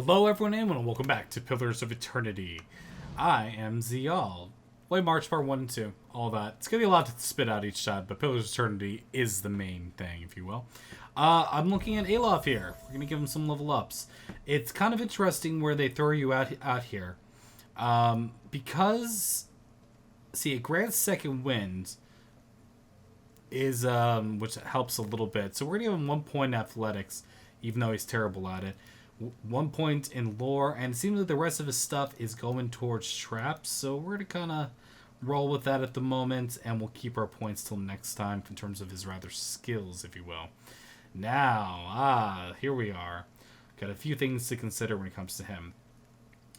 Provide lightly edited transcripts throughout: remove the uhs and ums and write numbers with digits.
Hello everyone and welcome back to Pillars of Eternity. I am Ziyal. Play March Part 1 and 2, all that. It's going to be a lot to spit out each time, but Pillars of Eternity is the main thing, if you will. I'm looking at Alof here. We're going to give him some level ups. It's kind of interesting where they throw you out here. Because, see, it grants second wind, is which helps a little bit. So we're going to give him 1 point in athletics, even though he's terrible at it. 1 point in lore, and it seems like the rest of his stuff is going towards traps, so we're going to kind of roll with that at the moment, and we'll keep our points till next time in terms of his rather skills, if you will. Now, here we are. Got a few things to consider when it comes to him.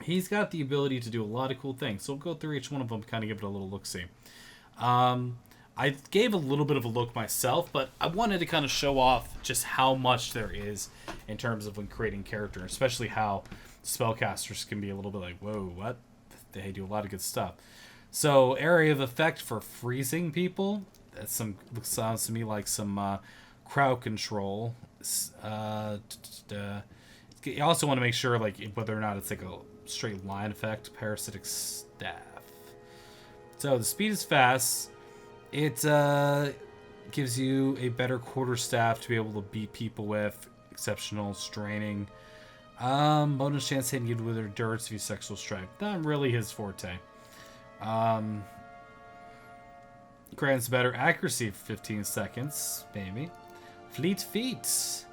He's got the ability to do a lot of cool things, so we'll go through each one of them, kind of give it a little look-see. I gave a little bit of a look myself, but I wanted to kind of show off just how much there is in terms of when creating character, especially how spellcasters can be a little bit like, whoa, what? They do a lot of good stuff. So, area of effect for freezing people. That's sounds to me like some crowd control. You also want to make sure like whether or not it's like a straight line effect. Parasitic staff. So the speed is fast. It gives you a better quarterstaff to be able to beat people with. Exceptional straining. Bonus chance hitting you with a Durance if you sexual strike. Not really his forte. Grants better accuracy for 15 seconds, maybe. Fleet feet.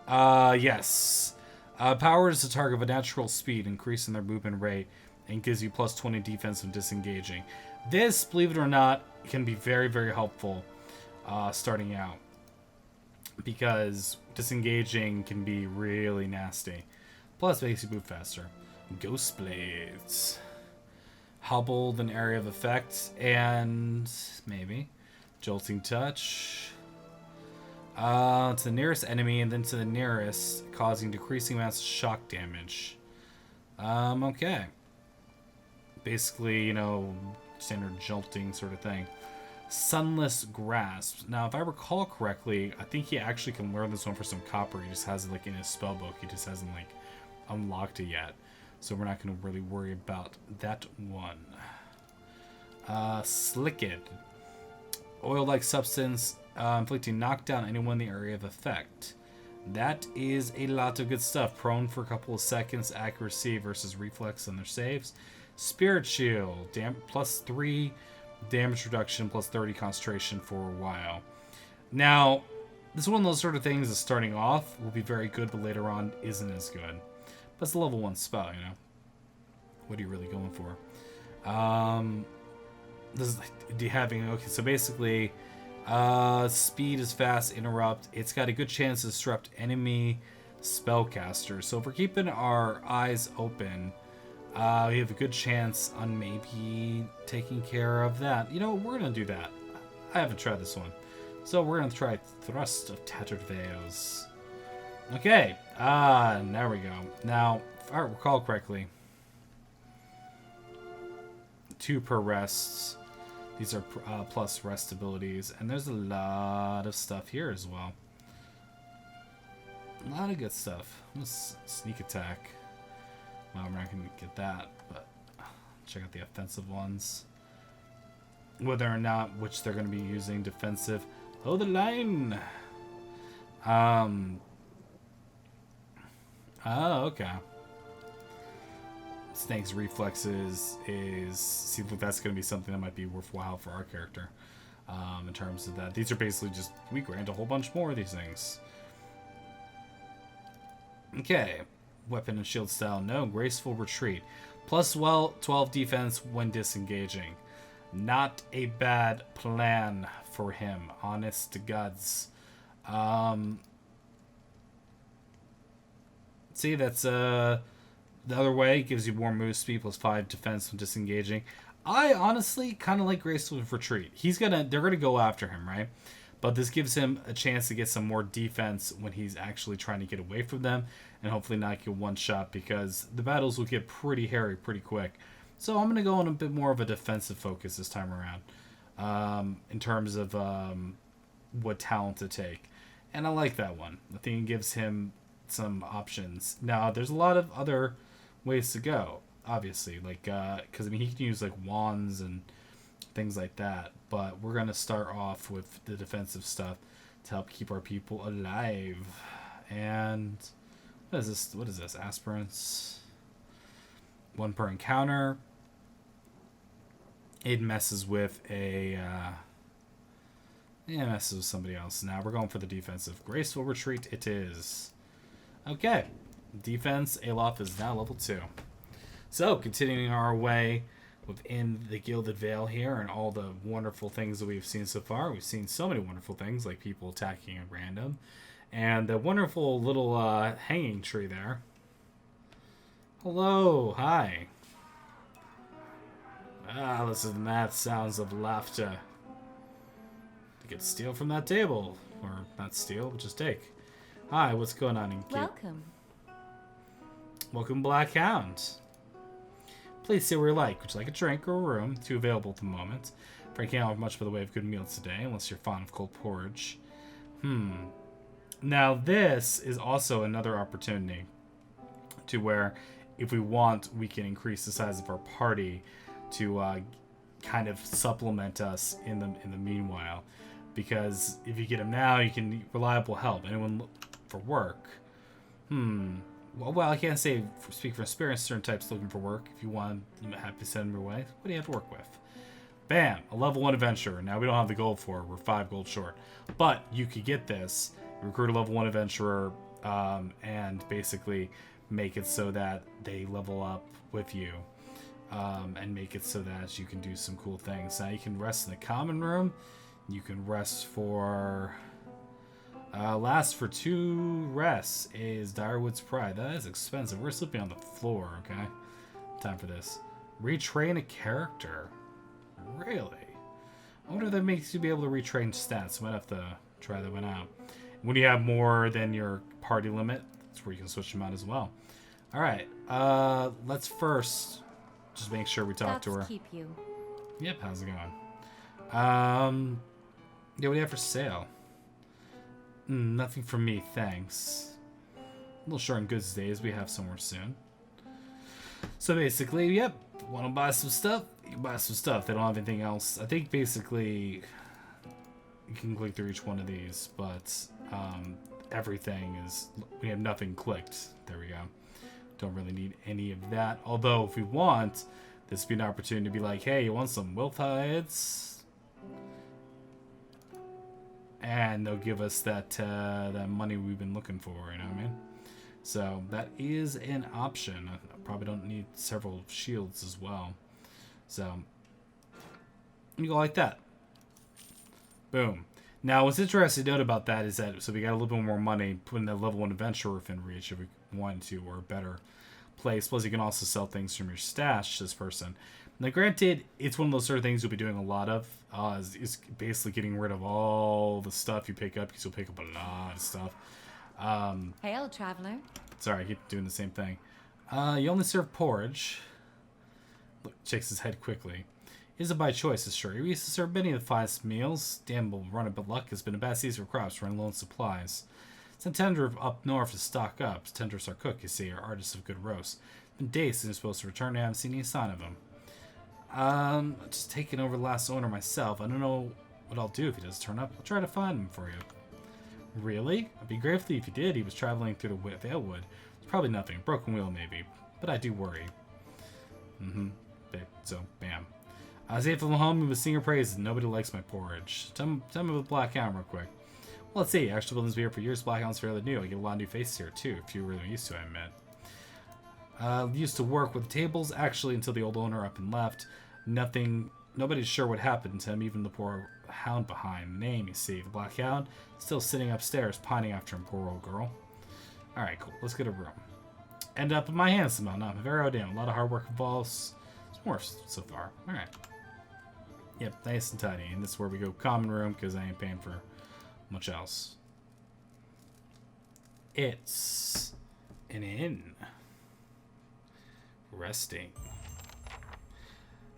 Yes. Powers the target of a natural speed, increasing their movement rate, and gives you plus 20 defense when disengaging. This, believe it or not, can be very, very helpful starting out. Because disengaging can be really nasty. Plus, makes you move faster. Ghost Blades. Hobbled an area of effect. And maybe Jolting Touch. To the nearest enemy and then to the nearest, causing decreasing amounts of shock damage. Okay. Basically, you know, standard jolting sort of thing. Sunless Grasp. Now, if I recall correctly, I think he actually can learn this one for some copper. He just has it like in his spellbook. He just hasn't like unlocked it yet. So we're not going to really worry about that one. Slicked. Oil-like substance, inflicting knockdown on anyone in the area of effect. That is a lot of good stuff. Prone for a couple of seconds, accuracy versus reflex on their saves. Spirit Shield, plus 3 damage reduction, plus 30 concentration for a while. Now, this is one of those sort of things that starting off will be very good, but later on isn't as good. But it's a level 1 spell, you know. What are you really going for? This is okay, so basically, speed is fast, interrupt. It's got a good chance to disrupt enemy spellcasters. So if we're keeping our eyes open, we have a good chance on maybe taking care of that. You know, we're going to do that. I haven't tried this one. So we're going to try Thrust of Tattered Veils. Okay. There we go. Now, if I recall correctly, 2 per rests. These are plus rest abilities. And there's a lot of stuff here as well. A lot of good stuff. Sneak attack. Well, we're not going to get that, but check out the offensive ones. Whether or not which they're going to be using defensive. Oh, the line! Oh, okay. Snake's reflexes seems like that's going to be something that might be worthwhile for our character. In terms of that. These are basically just, we grant a whole bunch more of these things. Okay. Weapon and shield style, no. Graceful retreat. Plus 12 defense when disengaging. Not a bad plan for him. Honest to gods. See, that's the other way. Gives you more move speed, plus 5 defense when disengaging. I honestly kind of like Graceful retreat. They're gonna go after him, right? But this gives him a chance to get some more defense when he's actually trying to get away from them and hopefully not get one shot because the battles will get pretty hairy pretty quick. So I'm going to go on a bit more of a defensive focus this time around in terms of what talent to take. And I like that one. I think it gives him some options. Now, there's a lot of other ways to go, obviously. Like, because, I mean, he can use, like, wands and things like that. But we're going to start off with the defensive stuff to help keep our people alive. And what is this? What is this? Aspirants. 1 per encounter. It messes with a... yeah, messes with somebody else. Now we're going for the defensive. Graceful retreat it is. Okay. Defense, Alof is now level 2. So, continuing our way within the Gilded Vale here and all the wonderful things that we've seen so far. We've seen so many wonderful things, like people attacking at random. And the wonderful little hanging tree there. Hello, hi. Ah, listen to the math sounds of laughter. You could steal from that table. Or not steal, but just take. Hi, what's going on in Welcome. Welcome, Black Hound. Please say what you like. Would you like a drink or a room? 2 available at the moment. Frankly, I don't have much by the way of good meals today, unless you're fond of cold porridge. Now, this is also another opportunity to where, if we want, we can increase the size of our party to kind of supplement us in the meanwhile. Because if you get them now, you can need reliable help. Anyone look for work? Well, I can't speak for experience. Certain types looking for work. If you want, I'm happy to send them your way. What do you have to work with? Bam! A level 1 adventurer. Now, we don't have the gold for it. We're 5 gold short. But you could get this. Recruit a level 1 adventurer and basically make it so that they level up with you. And make it so that you can do some cool things. Now, you can rest in the common room. You can rest for... last for 2 rests is Direwood's Pride. That is expensive. We're sleeping on the floor, okay? Time for this. Retrain a character. Really? I wonder if that makes you be able to retrain stats. Might have to try that one out. When you have more than your party limit, that's where you can switch them out as well. Alright. Let's first just make sure we talk to her. Keep you. Yep, how's it going? Yeah, what do you have for sale? Nothing for me, thanks. A little short on goods days. We have somewhere soon. So basically, yep. Want to buy some stuff? You can buy some stuff. They don't have anything else. I think basically you can click through each one of these, but everything is... we have nothing clicked. There we go. Don't really need any of that. Although, if we want, this would be an opportunity to be like, hey, you want some wolf hides? And they'll give us that that money we've been looking for, you know what I mean? So that is an option. I probably don't need several shields as well. So you go like that. Boom. Now, what's interesting to note about that is that, so we got a little bit more money putting that level 1 adventurer within reach if we wanted to, or a better place. Plus, you can also sell things from your stash, this person. Now, granted, it's one of those sort of things you'll be doing a lot of. Is basically getting rid of all the stuff you pick up, because you'll pick up a lot of stuff. Hail, traveler. Sorry, I keep doing the same thing. You only serve porridge. Look, shakes his head quickly. Isn't by choice, is sure. We used to serve many of the finest meals. Damn, we'll run it, but luck has been a bad season for crops, running low on supplies. Sent Tender up north to stock up. Tender's our cook, you see, our artist of good roast. Been days since he's supposed to return, I haven't seen any sign of him. Just taking over the last owner myself. I don't know what I'll do if he does turn up. I'll try to find him for you. Really? I'd be grateful if you did. He was traveling through the Vale Wood. It's probably nothing. Broken wheel, maybe. But I do worry. So, bam. I was able from home and was singing praises. Nobody likes my porridge. Tell me with Black Hound real quick. Well, let's see. Actually, building's been here for years. Black Hound's fairly new. I get a lot of new faces here, too. A few really used to, I admit. Used to work with tables, actually, until the old owner up and left. Nobody's sure what happened to him, even the poor hound behind. Name, you see. The Black Hound, still sitting upstairs, pining after him, poor old girl. Alright, cool. Let's get a room. End up in my hands somehow. Not very damn. A lot of hard work involves. It's more so far. Alright. Yep, nice and tidy. And this is where we go common room, because I ain't paying for much else. It's an inn. Resting.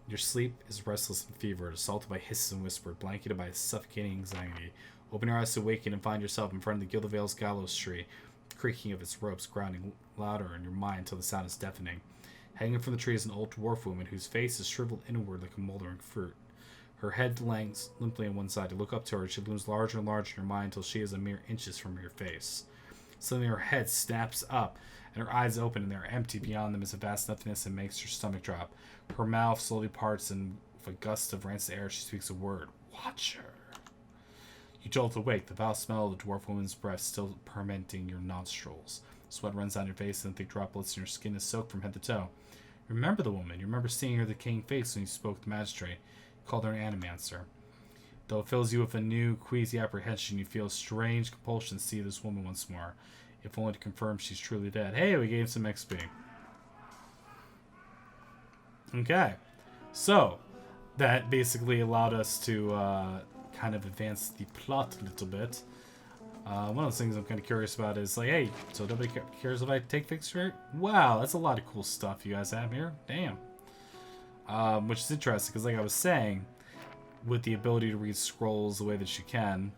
Your sleep is restless and fevered, assaulted by hisses and whispers, blanketed by suffocating anxiety. Open your eyes to awaken and find yourself in front of the Gilded Vale's gallows tree. creaking of its ropes grinding louder in your mind until the sound is deafening. Hanging from the tree is an old dwarf woman whose face is shriveled inward like a moldering fruit. Her head langs limply on one side. You look up to her, she looms larger and larger in your mind until she is a mere inches from your face. Suddenly her head snaps up, and her eyes open, and they are empty. Beyond them is a vast nothingness and makes her stomach drop. Her mouth slowly parts, and with a gust of rancid air, she speaks a word. Watcher. You jolt awake, the foul smell of the dwarf woman's breath still permeating your nostrils. Sweat runs down your face, and thick droplets in your skin is soaked from head to toe. You remember the woman. You remember seeing her the king face when you spoke to the magistrate. You called her an animancer. Though it fills you with a new, queasy apprehension, you feel a strange compulsion to see this woman once more, if only to confirm she's truly dead. Hey, we gained some XP. Okay. So, that basically allowed us to kind of advance the plot a little bit. One of those things I'm kind of curious about is like, hey, so nobody cares if I take things straight? Wow, that's a lot of cool stuff you guys have here. Damn. Which is interesting, because like I was saying, with the ability to read scrolls the way that you can,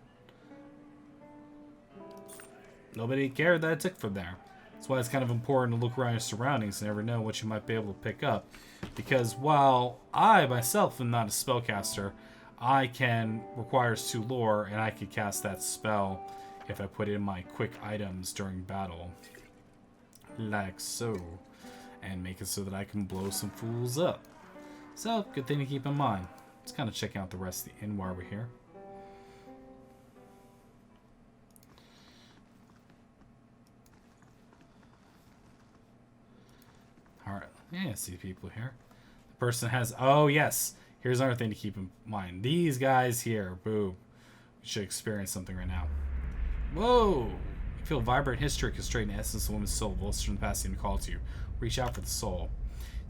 nobody cared that I took from there. That's why it's kind of important to look around your surroundings and never know what you might be able to pick up. Because while I myself am not a spellcaster, I can requires 2 lore, and I could cast that spell if I put in my quick items during battle. Like so. And make it so that I can blow some fools up. So, good thing to keep in mind. Let's kind of check out the rest of the inn while we're here. Alright, yeah, I see people here. The person has... Oh, yes! Here's another thing to keep in mind. These guys here, boo. We should experience something right now. Whoa! You feel vibrant history constrain the essence of a woman's soul. Vultures from the past seem to call to you. Reach out for the soul.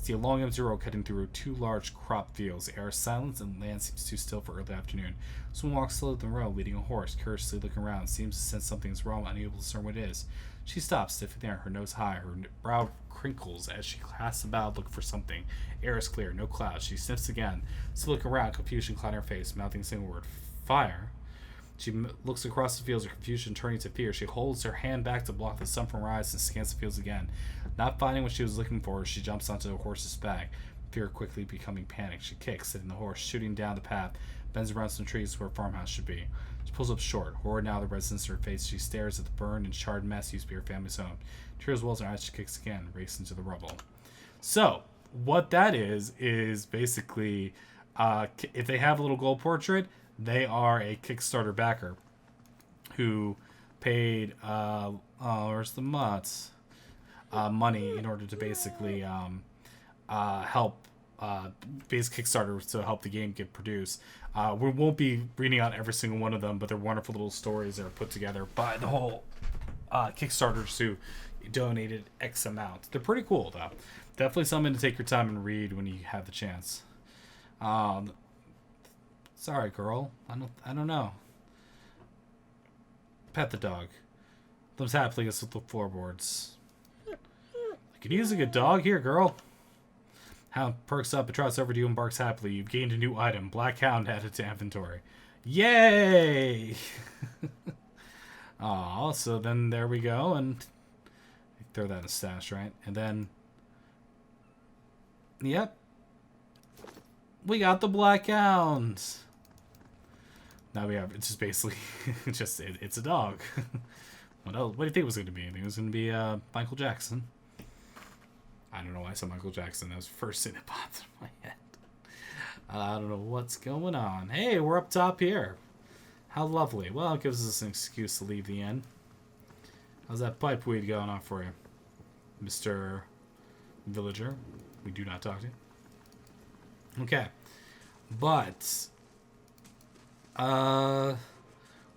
See a long empty road cutting through 2 large crop fields. The air is silent and the land seems too still for early afternoon. Someone walks slowly up the road, leading a horse, curiously looking around. Seems to sense something is wrong, unable to discern what it is. She stops, stiff in the air, her nose high, her brow crinkles as she casts about looking for something. Air is clear, no clouds. She sniffs again, still looking around, confusion clouding her face, mouthing a single word, fire. She looks across the fields, her confusion turning to fear. She holds her hand back to block the sun from her eyes and scans the fields again. Not finding what she was looking for, she jumps onto the horse's back, fear quickly becoming panic. She kicks, setting the horse, shooting down the path, bends around some trees where a farmhouse should be. She pulls up short, horror now the residence in her face. She stares at the burned and charred mess used to be her family's home. Tears wells in her eyes, she kicks again, racing into the rubble. So, what that is basically, if they have a little gold portrait, they are a Kickstarter backer who paid, where's the mutts? Money in order to basically help base Kickstarter to help the game get produced. We won't be reading out every single one of them, but they're wonderful little stories that are put together by the whole Kickstarters who donated X amount. They're pretty cool, though. Definitely something to take your time and read when you have the chance. Sorry, girl. I don't know. Pet the dog. Lives happily against the floorboards. I could use a good dog. Here, girl. Hound perks up and trots over to you and barks happily. You've gained a new item. Black Hound added to inventory. Yay! Aw, so then there we go. And throw that in a stash, right? And then... Yep. We got the Black Hound. Now we have, it's just basically, it's a dog. What else? What do you think it was going to be? I think it was going to be Michael Jackson. I don't know why I said Michael Jackson. That was the first thing that popped in my head. I don't know what's going on. Hey, we're up top here. How lovely. Well, it gives us an excuse to leave the inn. How's that pipe weed going on for you, Mr. Villager? We do not talk to you. Okay. But... we're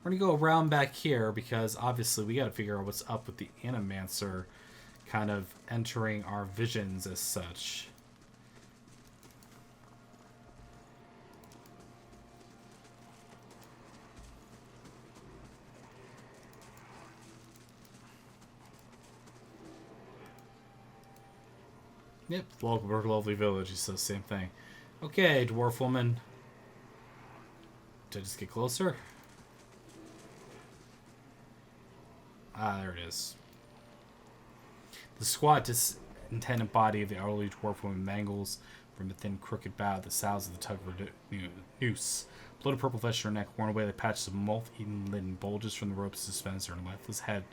gonna go around back here because obviously we gotta figure out what's up with the Animancer kind of entering our visions as such. Yep, welcome to our lovely village. He says the same thing. Okay, dwarf woman. Did I just get closer? Ah, there it is. The squat, discontented body of the elderly dwarf woman mangles from a thin, crooked bow the sounds of the tug of her noose. Bloated purple flesh in her neck, worn away like patches of moth-eaten linen, bulges from the rope suspends her, and her lifeless head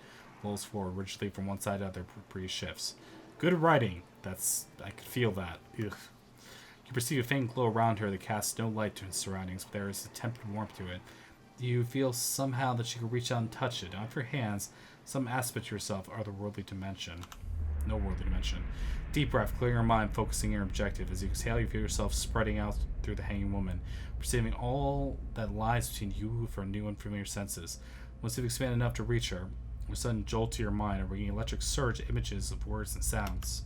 rolls forward rigidly from one side to the other. Breeze shifts. Good writing. I could feel that. Ugh. You perceive a faint glow around her that casts no light to its surroundings, but there is a tepid warmth to it. You feel somehow that she could reach out and touch it. Out of her hands, some aspect of yourself are the worldly dimension. No worldly dimension. Deep breath, clearing your mind, focusing your objective. As you exhale, you feel yourself spreading out through the hanging woman, perceiving all that lies between you for new and familiar senses. Once you've expanded enough to reach her, a sudden jolt to your mind, a ringing electric surge of images of words and sounds.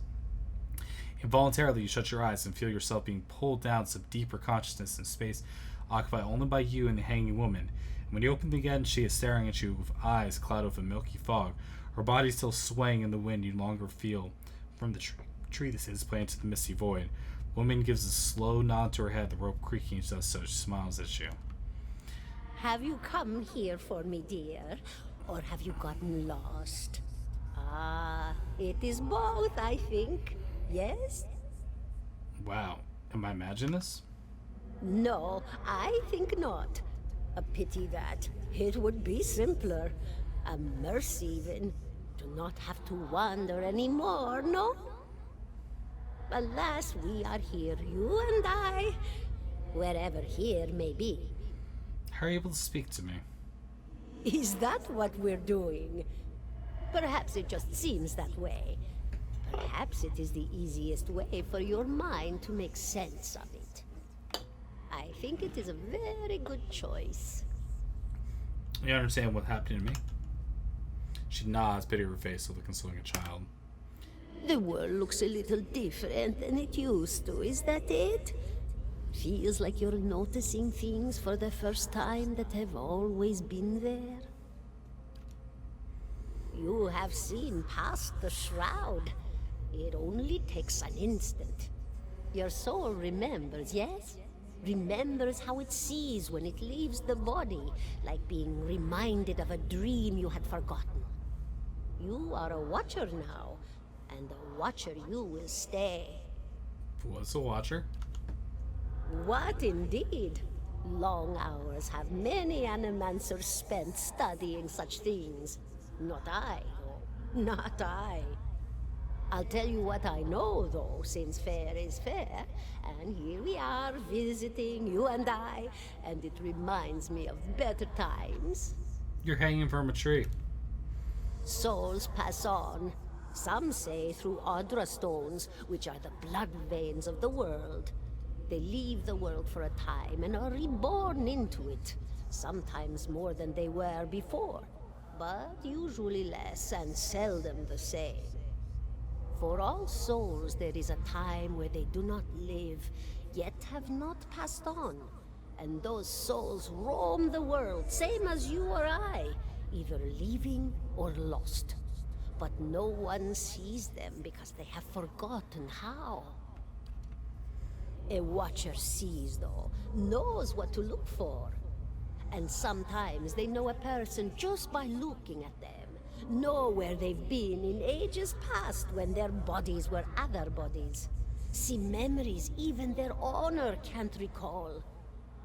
Involuntarily, you shut your eyes and feel yourself being pulled down to some deeper consciousness in space occupied only by you and the hanging woman. And when you open them again, she is staring at you with eyes clouded with a milky fog. Her body still swaying in the wind, you no longer feel from the tree this is playing to the misty void. The woman gives a slow nod to her head, the rope creaking just so she smiles at you. Have you come here for me, dear? Or have you gotten lost? Ah, it is both, I think. Yes? Wow. Am I imagining this? No, I think not. A pity that. It would be simpler. A mercy, even. To not have to wander anymore, no? Alas, we are here, you and I. Wherever here may be. How are you able to speak to me? Is that what we're doing? Perhaps it just seems that way. Perhaps it is the easiest way for your mind to make sense of it. I think it is a very good choice. You understand what happened to me? She nods, pity her face, like consoling a child. The world looks a little different than it used to, is that it? Feels like you're noticing things for the first time that have always been there. You have seen past the shroud. It only takes an instant. Your soul remembers, yes? Remembers how it sees when it leaves the body, like being reminded of a dream you had forgotten. You are a watcher now, and a watcher you will stay. Was a watcher? What indeed? Long hours have many animancers spent studying such things. Not I, though. Not I. I'll tell you what I know, though, since fair is fair. And here we are, visiting, you and I, and it reminds me of better times. You're hanging from a tree. Souls pass on. Some say through Audra stones, which are the blood veins of the world. They leave the world for a time and are reborn into it, sometimes more than they were before, but usually less and seldom the same. For all souls there is a time where they do not live, yet have not passed on, and those souls roam the world, same as you or I, either leaving or lost. But no one sees them because they have forgotten how. A watcher sees, though, knows what to look for. And sometimes they know a person just by looking at them, know where they've been in ages past when their bodies were other bodies. See memories even their honor can't recall.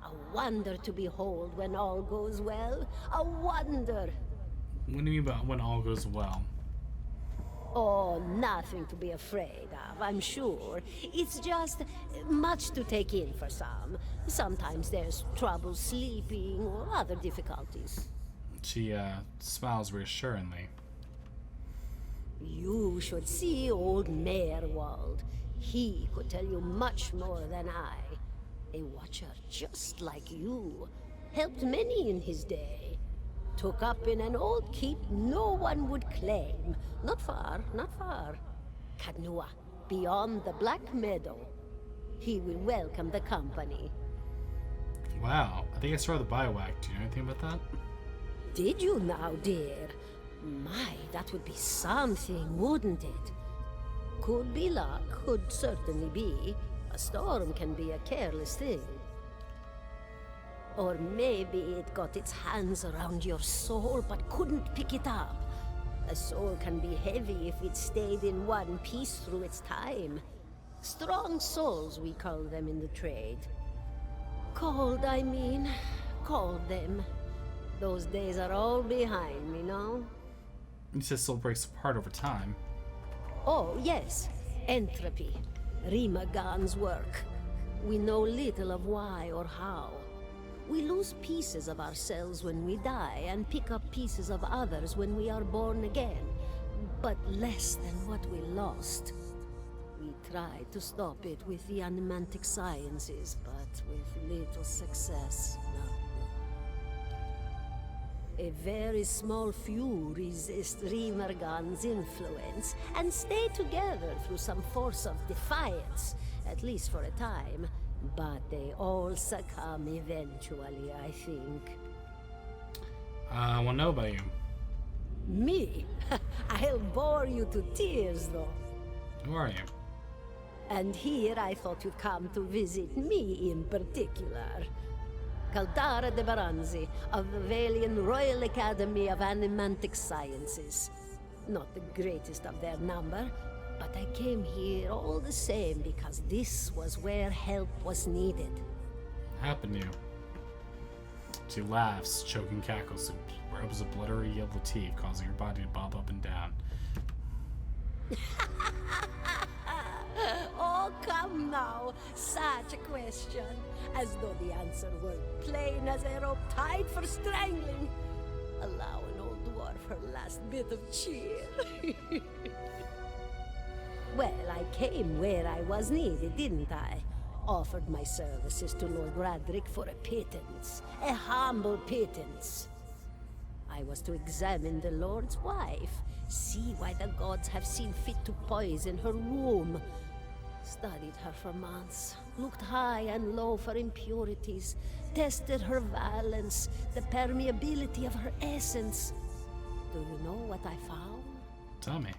A wonder to behold when all goes well. A wonder! What do you mean by when all goes well? Oh, nothing to be afraid of, I'm sure. It's just much to take in for some. Sometimes there's trouble sleeping or other difficulties. She, smiles reassuringly. You should see old Meerwald. He could tell you much more than I. A watcher just like you. Helped many in his day. Took up in an old keep no one would claim. Not far, not far. Kadnua, beyond the Black Meadow. He will welcome the company. Wow, I think I saw the biowac. Do you know anything about that? Did you now, dear? My, that would be something, wouldn't it? Could be luck, could certainly be. A storm can be a careless thing. Or maybe it got its hands around your soul but couldn't pick it up. A soul can be heavy if it stayed in one piece through its time. Strong souls, we call them in the trade. Cold, I mean. Called them. Those days are all behind me, no? You said soul breaks apart over time. Oh, yes. Entropy. Rimagan's work. We know little of why or how. We lose pieces of ourselves when we die and pick up pieces of others when we are born again. But less than what we lost. We tried to stop it with the animantic sciences, but with little success. No. A very small few resist Rimergan's influence and stay together through some force of defiance, at least for a time. But they all succumb eventually, I think. I want to know about you. Me? I'll bore you to tears, though. Who are you? And here I thought you'd come to visit me in particular. Caldara de Baranzi, of the Valian Royal Academy of Animantic Sciences. Not the greatest of their number, but I came here all the same because this was where help was needed. What happened to you? She laughs, choking cackles, and rubs a blurry yellow teeth, causing her body to bob up and down. Oh, come now. Such a question. As though the answer were plain as a rope tied for strangling. Allow an old dwarf her last bit of cheer. Well, I came where I was needed, didn't I? Offered my services to Lord Radric for a pittance. A humble pittance. I was to examine the Lord's wife, see why the gods have seen fit to poison her womb. Studied her for months, looked high and low for impurities, tested her valence, the permeability of her essence. Do you know what I found? Tell me.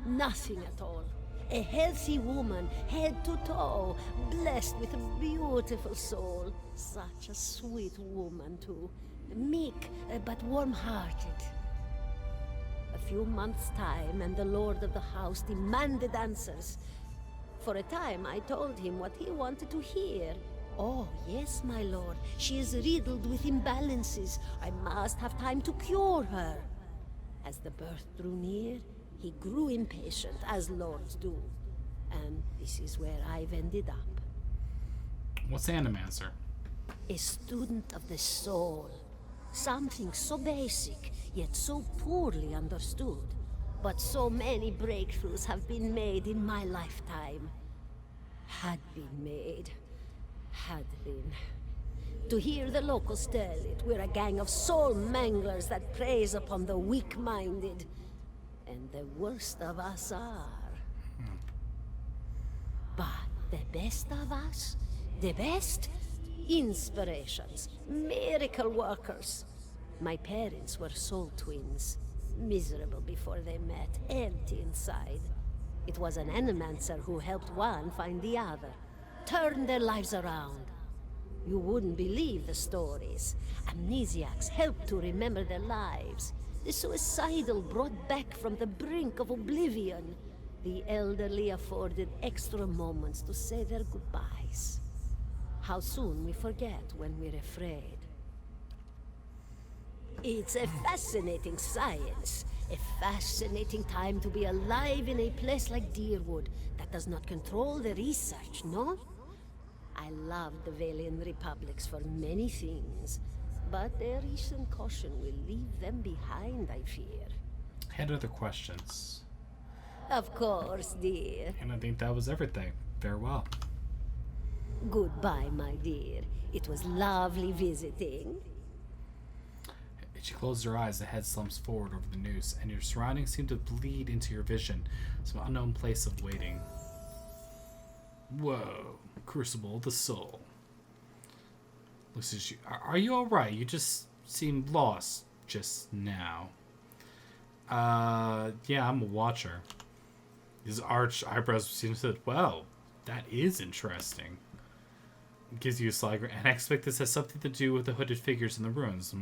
Nothing at all. A healthy woman, head to toe, blessed with a beautiful soul. Such a sweet woman, too. Meek, but warm-hearted. A few months' time, and the lord of the house demanded answers. For a time, I told him what he wanted to hear. Oh, yes, my lord. She is riddled with imbalances. I must have time to cure her. As the birth drew near, he grew impatient, as lords do. And this is where I've ended up. What's Animancer? A student of the soul. Something so basic, yet so poorly understood. But so many breakthroughs have been made in my lifetime. Had been made. Had been. To hear the locals tell it, we're a gang of soul manglers that preys upon the weak-minded. And the worst of us are. But the best of us? The best? Inspirations. Miracle workers. My parents were soul twins. Miserable before they met, empty inside. It was an animancer who helped one find the other. Turned their lives around. You wouldn't believe the stories. Amnesiacs helped to remember their lives. The suicidal brought back from the brink of oblivion. The elderly afforded extra moments to say their goodbyes. How soon we forget when we're afraid. It's a fascinating science. A fascinating time to be alive in a place like Deerwood that does not control the research, no? I love the Valian republics for many things. But their recent caution will leave them behind, I fear. I had other questions. Of course, dear. And I think that was everything. Farewell. Goodbye, my dear. It was lovely visiting. She closes her eyes, the head slumps forward over the noose, and your surroundings seem to bleed into your vision, some unknown place of waiting. Whoa. Crucible of the soul. Looks at you. Are you alright? You just seemed lost just now. Yeah, I'm a watcher. His arched eyebrows seem to, well, that is interesting. Gives you a sly grin. And I expect this has something to do with the hooded figures in the ruins.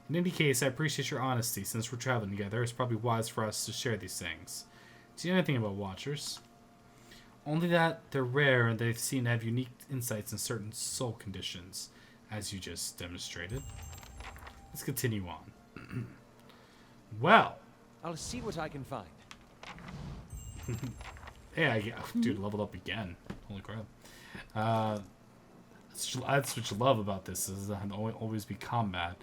In any case, I appreciate your honesty. Since we're traveling together, it's probably wise for us to share these things. Do you know anything about Watchers? Only that they're rare and they seem to have unique insights in certain soul conditions, as you just demonstrated. Let's continue on. Well. I'll see what I can find. Hey, dude, leveled up again. Holy crap. That's what you love about this, is always be combat.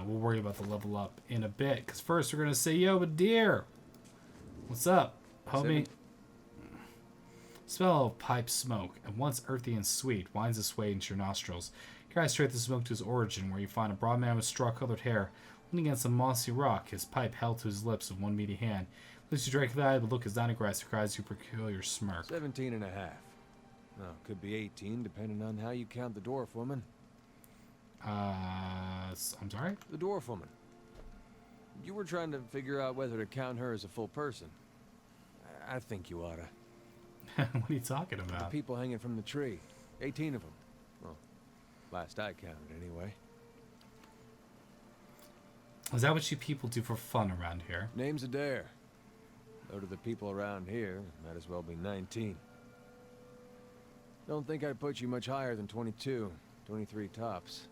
We'll worry about the level up in a bit, because first we're going to say, yo, but dear. What's up, homie? Smell of pipe smoke, and once earthy and sweet, winds its way into your nostrils. Your eyes trace the smoke to its origin, where you find a broad man with straw-colored hair, leaning against a mossy rock, his pipe held to his lips with one meaty hand. Looks you directly eye, but look is not aggressive, cries you peculiar smirk. 17 and a half. No, could be 18, depending on how you count the dwarf woman. I'm sorry? The dwarf woman. You were trying to figure out whether to count her as a full person. I think you oughta. What are you talking about? The people hanging from the tree. 18 of them. Well, last I counted, anyway. Is that what you people do for fun around here? Name's Eder. Though to the people around here, might as well be 19. Don't think I'd put you much higher than 22, 23 tops.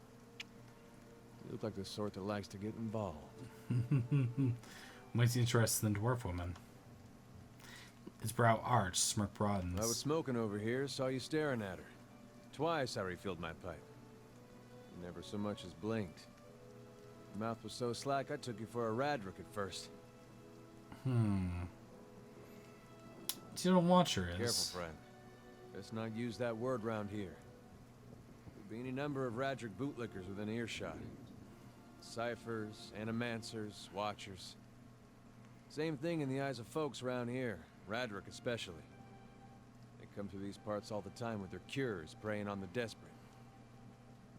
You look like the sort that likes to get involved. Makes you interested in the dwarf woman. His brow arched, smirk broadens. I was smoking over here, saw you staring at her. Twice I refilled my pipe. You never so much as blinked. Your mouth was so slack I took you for a radric at first. Do you know what Watcher is? Careful, friend. Let's not use that word round here. There'll be any number of radric bootlickers within earshot. Ciphers, animancers, watchers. Same thing in the eyes of folks around here. Radric especially. They come through these parts all the time with their cures, preying on the desperate.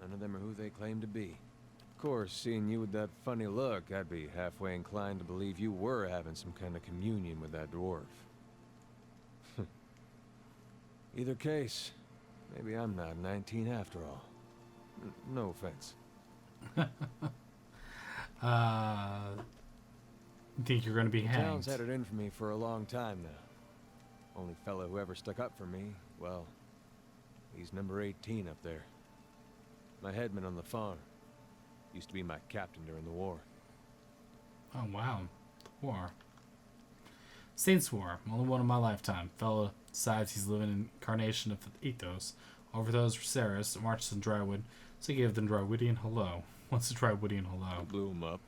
None of them are who they claim to be. Of course, seeing you with that funny look, I'd be halfway inclined to believe you were having some kind of communion with that dwarf. Either case, maybe I'm not 19 after all. No offense. Think you're going to be hanged? The town's had it in for me for a long time now. Only fellow who ever stuck up for me, well, he's number 18 up there. My headman on the farm. Used to be my captain during the war. Oh, wow. The war. Saints War. Only one in my lifetime. Fellow decides he's living in incarnation of ethos. Over those Viserys marches in Drywood, so he gave them Drywoodian hello. What's a Drywoodian hello? Blew him up.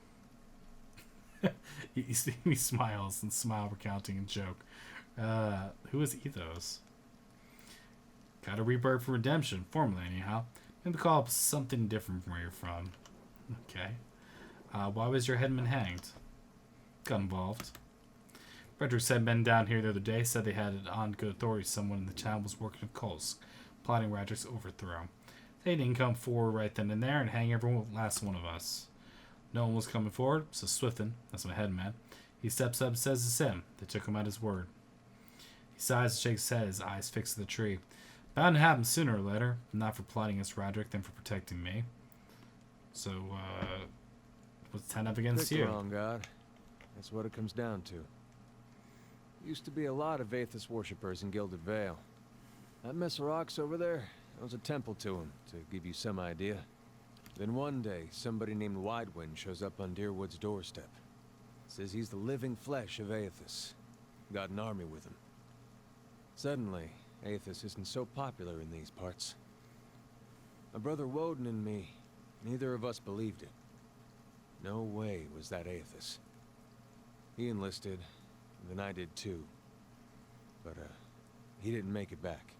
he smiles and smile recounting and joke. Who is ethos? Got a rebirth for redemption, formally anyhow. Maybe call up something different from where you're from. Okay. Why was your headman hanged? Got involved. Frederick had men down here the other day, said they had it on good authority someone in the town was working at Kolsk, plotting Radric's overthrow. They didn't come forward right then and there and hang every last one of us. No one was coming forward, so Swifton, that's my headman, he steps up and says it's him. They took him at his word. He sighs and shakes his head, his eyes fixed to the tree. Bound to happen sooner or later, not for plotting against Radric, than for protecting me. So, what's 10 up against Pick you? the wrong god. That's what it comes down to. Used to be a lot of Aethys worshippers in Gilded Vale. That mess of rocks over there, that was a temple to him, to give you some idea. Then one day, somebody named Widewind shows up on Deerwood's doorstep. Says he's the living flesh of Aethys. Got an army with him. Suddenly, Aethys isn't so popular in these parts. My brother Woden and me, neither of us believed it. No way was that Aethys. He enlisted, and then I did too. But, he didn't make it back.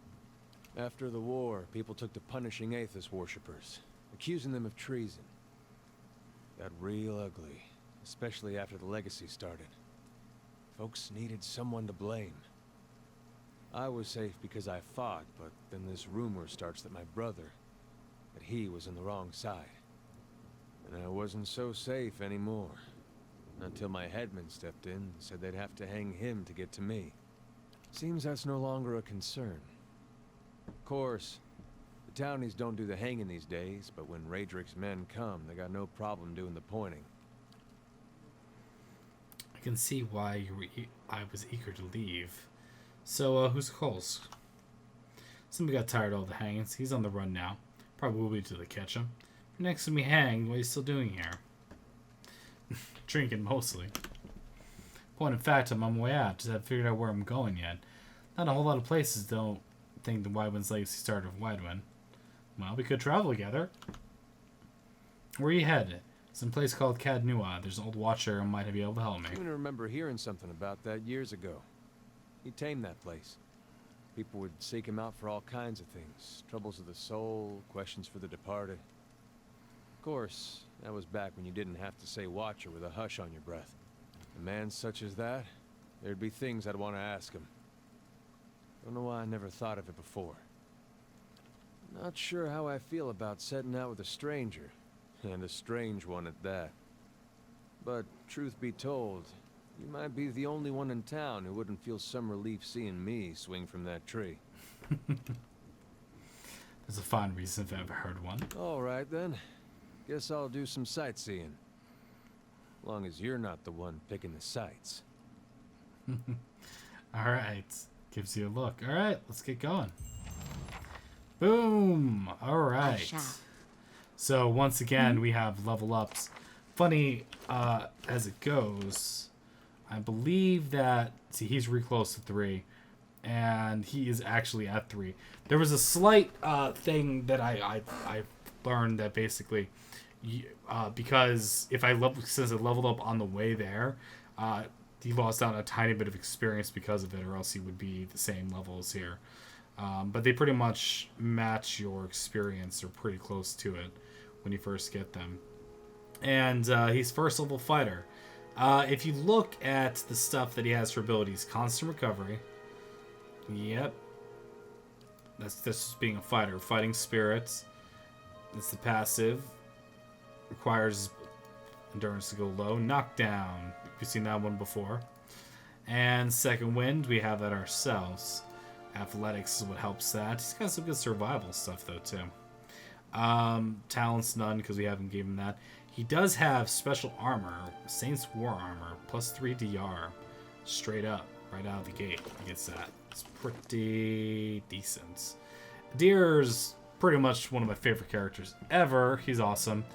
After the war, people took to punishing Aethys worshippers, accusing them of treason. Got real ugly, especially after the legacy started. Folks needed someone to blame. I was safe because I fought, but then this rumor starts that my brother, that he was on the wrong side. And I wasn't so safe anymore. Until my headman stepped in and said they'd have to hang him to get to me. Seems that's no longer a concern. Of course, the Townies don't do the hanging these days, but when Raedric's men come, they got no problem doing the pointing. I can see why I was eager to leave. So, who's Coles? Somebody got tired of all the hangings. He's on the run now. Probably will be till they catch him. Next to me hanged, what are you still doing here? Drinking, mostly. Point of fact, I'm on my way out. Just haven't figured out where I'm going yet. Not a whole lot of places don't think the Widewind's legacy started with Widewind. Well, we could travel together. Where are you headed? Some place called Cadnua. There's an old watcher who might be able to help me. I even remember hearing something about that years ago. He tamed that place. People would seek him out for all kinds of things. Troubles of the soul, questions for the departed. Of course, that was back when you didn't have to say watcher with a hush on your breath. A man such as that, there'd be things I'd want to ask him. Don't know why I never thought of it before. Not sure how I feel about setting out with a stranger, and a strange one at that. But truth be told, you might be the only one in town who wouldn't feel some relief seeing me swing from that tree. There's a fine reason if I've ever heard one. All right then. Guess I'll do some sightseeing. Long as you're not the one picking the sights. Alright. Gives you a look. Alright, let's get going. Boom! Alright. So once again, we have level ups. Funny as it goes, I believe that, see, he's really close to 3, and he is actually at 3. There was a slight thing that I learned that basically, because if since I leveled up on the way there, he lost out a tiny bit of experience because of it, or else he would be the same level as here. But they pretty much match your experience, or pretty close to it, when you first get them. And he's first level fighter. If you look at the stuff that he has for abilities, constant recovery. Yep. That's just being a fighter. Fighting spirits. That's the passive. Requires endurance to go low. Knockdown. You've seen that one before. And second wind, we have that ourselves. Athletics is what helps that. He's got some good survival stuff though too. Talents none because we haven't given him that. He does have special armor, Saint's War armor, plus 3 DR, straight up, right out of the gate. He gets that. It's pretty decent. Deer's pretty much one of my favorite characters ever. He's awesome.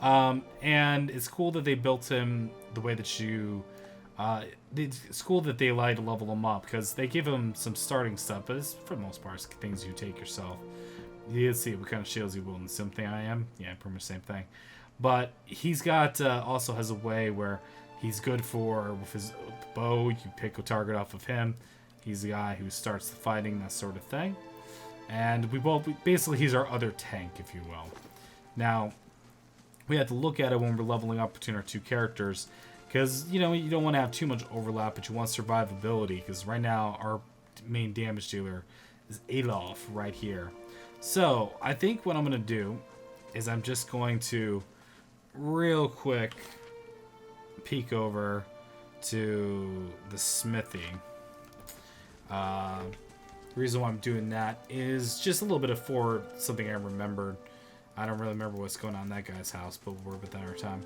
And it's cool that they built him the way that you... it's cool that they allow you to level him up, because they give him some starting stuff, but it's, for the most part, it's things you take yourself. You see what kind of shields he will, and the same thing I am. Yeah, pretty much the same thing. But he's got, also has a way where he's good for, with his bow, you pick a target off of him. He's the guy who starts the fighting, that sort of thing. And basically he's our other tank, if you will. Now, we have to look at it when we're leveling up between our two characters, because, you know, you don't want to have too much overlap, but you want survivability, because right now our main damage dealer is Adolf right here. So, I think what I'm going to do is I'm just going to real quick peek over to the Smithy. The reason why I'm doing that is just a little bit for something I remembered. I don't really remember what's going on in that guy's house, but we'll worry about that another time.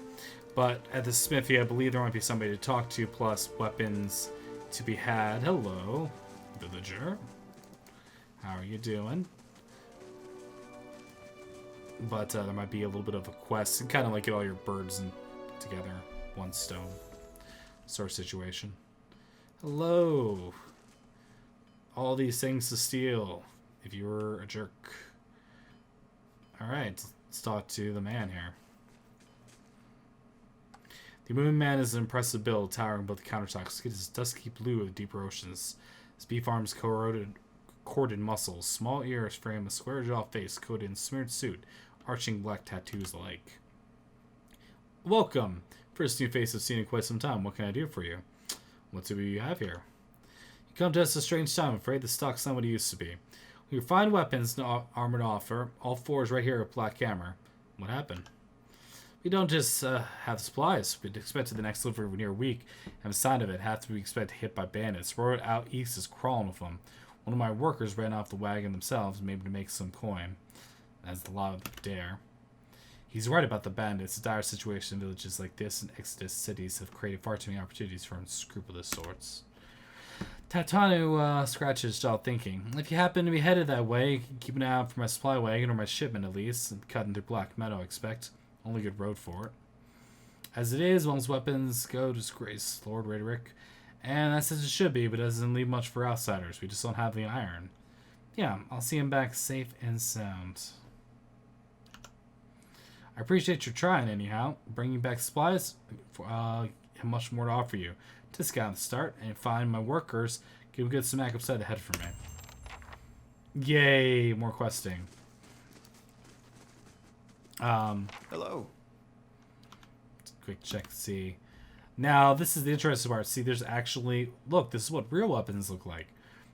But at the Smithy, I believe there might be somebody to talk to, plus weapons to be had. Hello, villager. How are you doing? But there might be a little bit of a quest, and kind of like get all your birds together, one stone sort of situation. Hello. All these things to steal, if you were a jerk. Alright, let's talk to the man here. The Moon Man is an impressive build, towering above the countertops. It is dusky blue of the deeper oceans. His beef arms corded muscles, small ears frame a square jaw face coated in smeared suit, arching black tattoos alike. Welcome! First new face I've seen in quite some time. What can I do for you? What do we have here? You come to us at a strange time. I'm afraid the stock's not what it used to be. We find weapons and armor to offer. All four is right here at Black Hammer. What happened? We don't just have supplies. We'd expect the next delivery near a week. Have a sign of it. Have to be expected hit by bandits. Road out east is crawling with them. One of my workers ran off the wagon themselves, maybe to make some coin. as the lava dare. He's right about the bandits. A dire situation in villages like this and Exodus cities have created far too many opportunities for unscrupulous sorts. Tatanu scratches his jaw thinking, if you happen to be headed that way, keep an eye out for my supply wagon, or my shipment at least, and cutting through Black Meadow, I expect. Only good road for it. As it is, one's weapons go to disgrace Lord Rederick, and that's as it should be, but doesn't leave much for outsiders. We just don't have the iron. Yeah, I'll see him back safe and sound. I appreciate your trying anyhow. Bringing back supplies, have much more to offer you. Discount the start and find my workers. Give a good smack upside the head for me. Yay, more questing. Hello. Quick check to see. Now, this is the interesting part. See, there's actually... Look, this is what real weapons look like.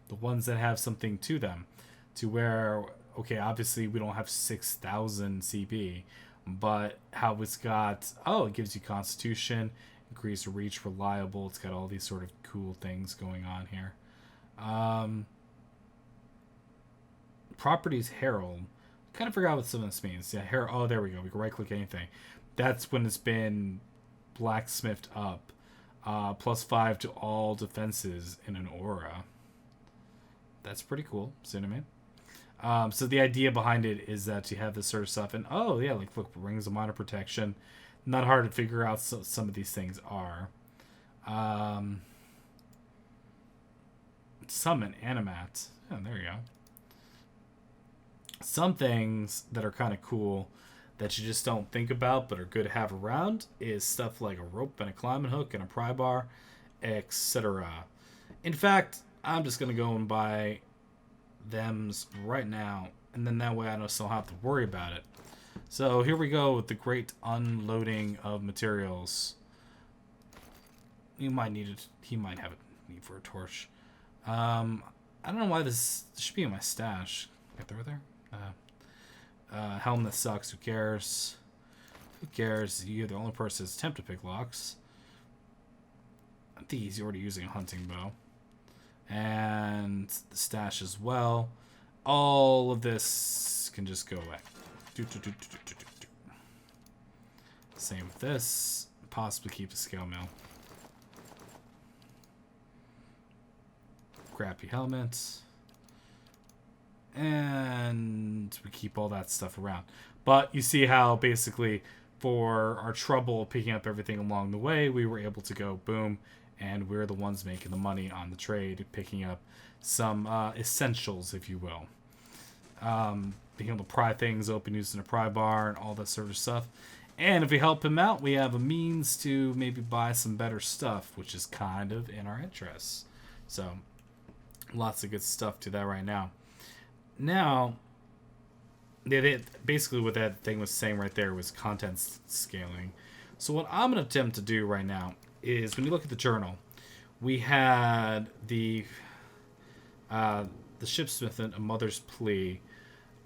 The ones that have something to them. To where... Okay, obviously we don't have 6,000 CP. But how it's got... Oh, it gives you Constitution. Increase reach, reliable. It's got all these sort of cool things going on here. Properties Herald. Kind of forgot what some of this means. Yeah, Herald. Oh, there we go. We can right-click anything. That's when it's been blacksmithed up. +5 to all defenses in an aura. That's pretty cool. See what I mean? So the idea behind it is that you have this sort of stuff. And, oh, yeah, like, look, rings of minor protection. Not hard to figure out some of these things are. Summon Animat. Oh, there you go. Some things that are kind of cool that you just don't think about but are good to have around is stuff like a rope and a climbing hook and a pry bar, etc. In fact, I'm just going to go and buy thems right now, and then that way I don't have to worry about it. So here we go with the great unloading of materials. You might need it. He might have a need for a torch. I don't know why this should be in my stash. Get there, there. Helm that sucks. Who cares? Who cares? You're the only person that's tempted to pick locks. I think he's already using a hunting bow. And the stash as well. All of this can just go away. Same with this. Possibly keep the scale mill. Crappy helmet. And we keep all that stuff around. But you see how basically for our trouble picking up everything along the way, we were able to go boom, and we're the ones making the money on the trade, picking up some essentials, if you will. Being able to pry things open using a pry bar and all that sort of stuff. And if we help him out, we have a means to maybe buy some better stuff, which is kind of in our interests. So, lots of good stuff to that right now. Now, basically what that thing was saying right there was content scaling. So what I'm going to attempt to do right now is, when you look at the journal, we had the shipsmith and a mother's plea.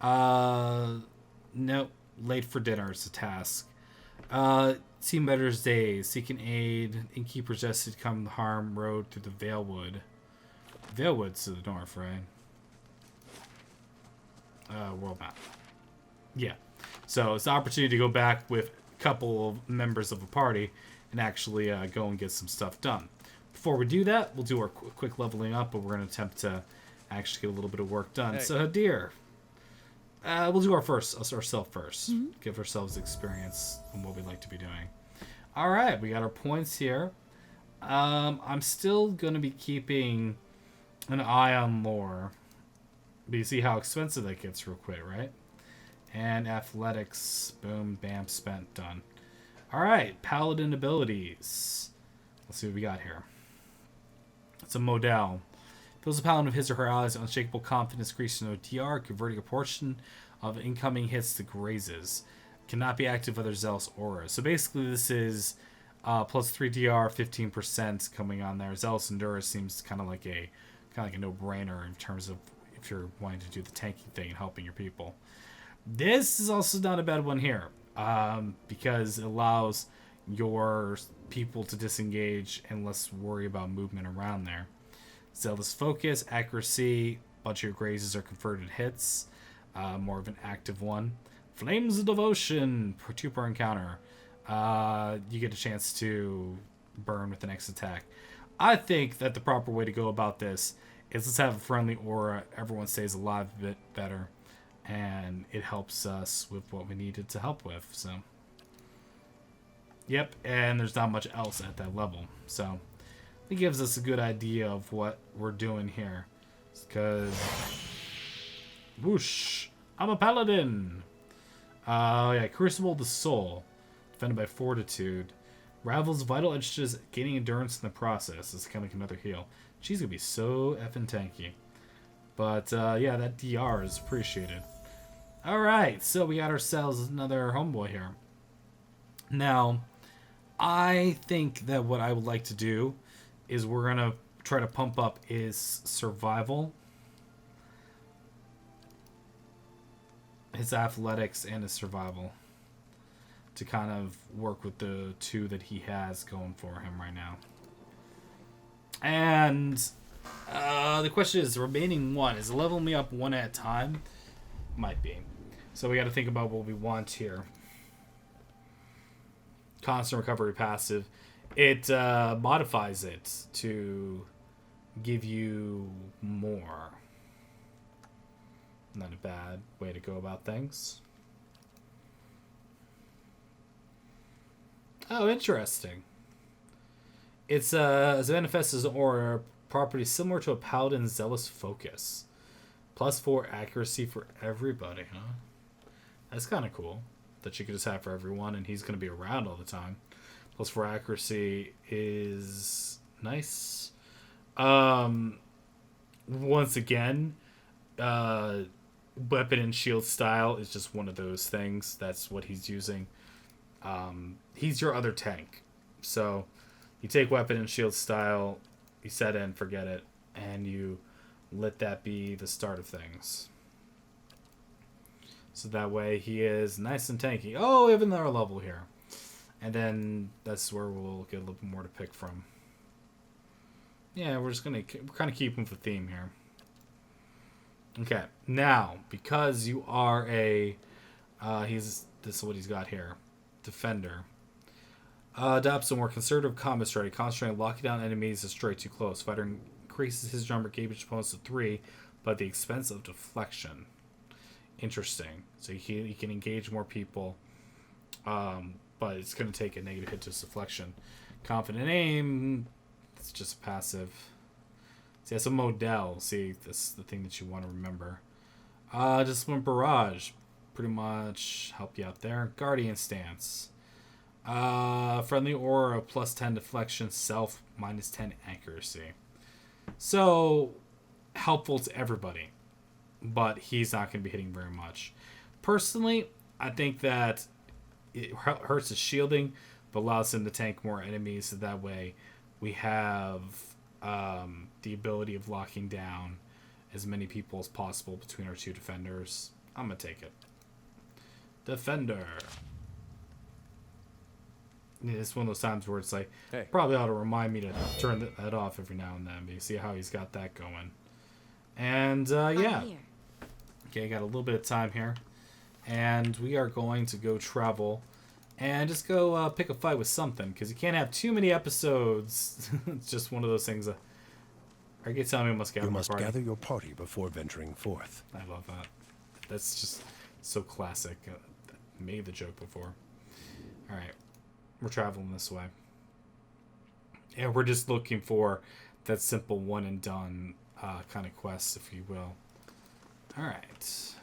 No, late for dinner is a task. Team Better's Days, seeking aid, innkeeper's destined to come the harm road through the Valewood. Valewood's to the north, right? World map. Yeah. So it's an opportunity to go back with a couple of members of a party and actually go and get some stuff done. Before we do that, we'll do our quick leveling up, but we're going to attempt to actually get a little bit of work done. Hey. So, Hadir, we'll do ourselves first. Mm-hmm. Give ourselves experience on what we'd like to be doing. All right, we got our points here. I'm still going to be keeping an eye on lore. But you see how expensive that gets real quick, right? And athletics. Boom, bam, spent, done. Alright, paladin abilities. Let's see what we got here. It's a modal. Fills a paladin of his or her allies' unshakable confidence, increasing OTR, converting a portion of incoming hits to grazes. Cannot be active with their zealous aura. So basically this is plus 3 DR, 15% coming on there. Zealous Endurance seems kind of like a no-brainer in terms of if you're wanting to do the tanking thing and helping your people. This is also not a bad one here, because it allows your people to disengage and less worry about movement around there. Zealous Focus, accuracy, bunch of your grazes are converted hits. more of an active one. Flames of Devotion, 2 per encounter. You get a chance to burn with the next attack. I think that the proper way to go about this is let's have a friendly aura. Everyone stays alive a bit better. And it helps us with what we needed to help with. So, yep. And there's not much else at that level. So, it gives us a good idea of what we're doing here. Because, whoosh, I'm a paladin. Yeah, Crucible of the Soul, defended by Fortitude. Ravels vital edges, gaining endurance in the process. It's kind of like another heal. She's going to be so effing tanky. But, yeah, that DR is appreciated. Alright, so we got ourselves another homeboy here. Now, I think that what I would like to do is we're going to try to pump up his survival, his athletics, and his survival to kind of work with the 2 that he has going for him right now. And the question is, the remaining 1, is it leveling me up 1 at a time? Might be. So we got to think about what we want here. Constant recovery passive. It modifies it to give you more. Not a bad way to go about things. Oh, interesting. It's as it manifests as an aura property similar to a paladin's zealous focus. +4 accuracy for everybody, huh? That's kind of cool. That you could just have for everyone, and he's going to be around all the time. +4 accuracy is nice. Once again, weapon and shield style is just one of those things. That's what he's using. He's your other tank. So you take weapon and shield style, you set it and forget it, and you let that be the start of things. So that way he is nice and tanky. Oh, we have another level here. And then that's where we'll get a little bit more to pick from. Yeah, we're kind of keeping with the theme here. Okay, now, because you are this is what he's got here. Defender. Adopts a more conservative combat strategy, concentrating on locking down enemies that stray too close. Fighter increases his number of engaged opponents to 3, but at the expense of deflection. Interesting. So he can engage more people, but it's going to take a negative hit to his deflection. Confident aim, it's just passive. See, that's a model. See, that's the thing that you want to remember. Discipline barrage, pretty much help you out there. Guardian stance. Friendly aura, +10 deflection, self, -10 accuracy. So, helpful to everybody, but he's not going to be hitting very much. Personally, I think that it hurts his shielding, but allows him to tank more enemies, so that way we have the ability of locking down as many people as possible between our 2 defenders. I'm going to take it. Defender. It's one of those times where it's like, hey, probably ought to remind me to turn that off every now and then, but you see how he's got that going. And, yeah. Okay, got a little bit of time here. And we are going to go travel and just go pick a fight with something, because you can't have too many episodes. It's just one of those things. Are you telling me you must gather your party before venturing forth? I love that. That's just so classic. Made the joke before. All right. We're traveling this way. And we're just looking for that simple one and done kind of quest, if you will. Alright.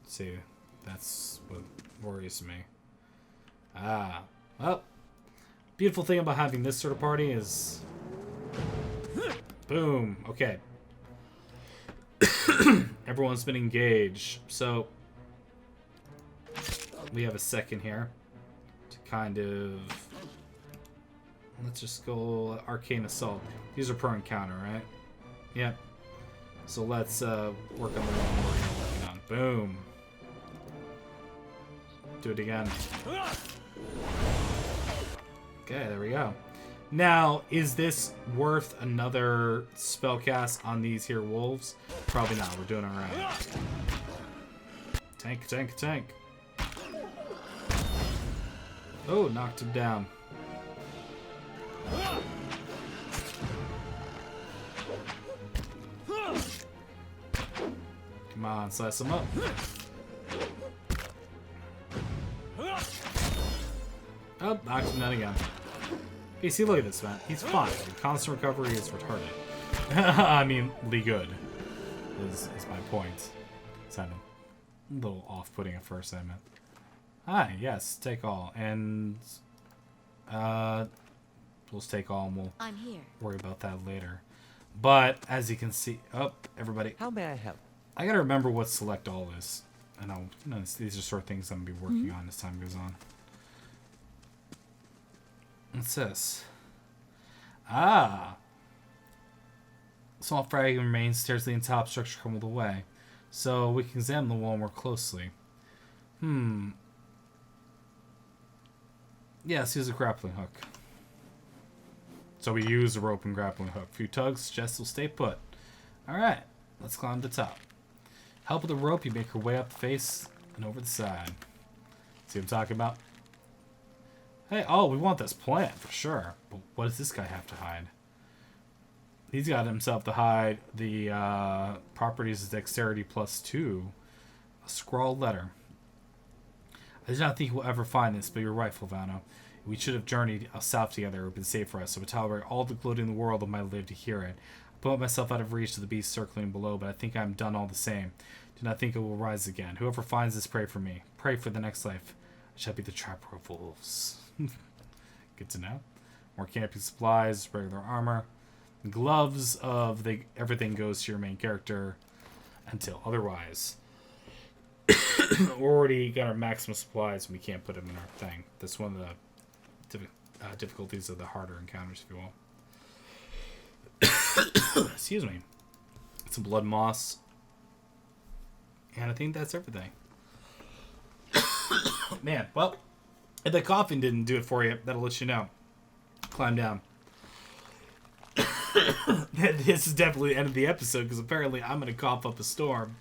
See, that's what worries me. Well, beautiful thing about having this sort of party is... Boom. Okay. Everyone's been engaged, so we have a second here to kind of... Let's just go Arcane Assault. These are per encounter, right? Yep. So let's work on the one we're working on. Boom. Do it again. Okay, there we go. Now, is this worth another spell cast on these here wolves? Probably not. We're doing alright. Tank, tank, tank. Oh, knocked him down. Come on, slice him up. Oh, knocked him down again. Hey, see, look at this, man. He's fine. Constant recovery is retarded. I mean, good is my point. Sounded a little off-putting at first, I meant. Hi, yes, take all. And, we'll just take all and we'll I'm here. worry about that later. But, as you can see... Oh, everybody. How may I help? I gotta remember what select all is. I know, these are sort of things I'm gonna be working on as time goes on. What's this? Ah! Small fragment remains, stairs leading top, structure crumbled away. So we can examine the wall more closely. Yes, use a grappling hook. So we use a rope and grappling hook. Few tugs, chest will stay put. Alright, let's climb the top. Help with the rope, you make your way up the face and over the side. See what I'm talking about? Hey, oh, we want this plant for sure. But what does this guy have to hide? He's got himself to hide the properties of dexterity +2. A scrawled letter. I did not think we'll ever find this, but you're right, Fulvano. We should have journeyed south together. It would have been safe for us. So I would tolerate all the gloating in the world of my live to hear it. I put myself out of reach to the beast circling below, but I think I'm done all the same. Do not think it will rise again. Whoever finds this, pray for me. Pray for the next life. I shall be the trapper of wolves. Good to know. More camping supplies, regular armor. Gloves of everything goes to your main character until otherwise. We already got our maximum supplies and we can't put them in our thing. That's one of the difficulties of the harder encounters, if you will. Excuse me. Some blood moss. And I think that's everything. Man, well, if the coughing didn't do it for you, that'll let you know. Climb down. This is definitely the end of the episode because apparently I'm going to cough up a storm.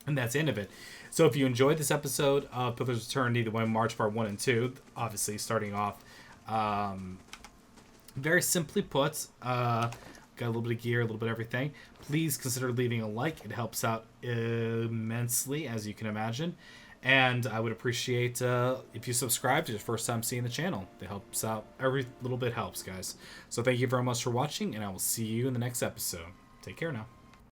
And that's the end of it. So if you enjoyed this episode of Pillar's Eternity, the one March Part 1 and 2, obviously starting off very simply put, got a little bit of gear, a little bit of everything. Please consider leaving a like. It helps out immensely, as you can imagine. And I would appreciate if you subscribe to your first time seeing the channel. It helps out. Every little bit helps, guys. So thank you very much for watching, and I will see you in the next episode. Take care now.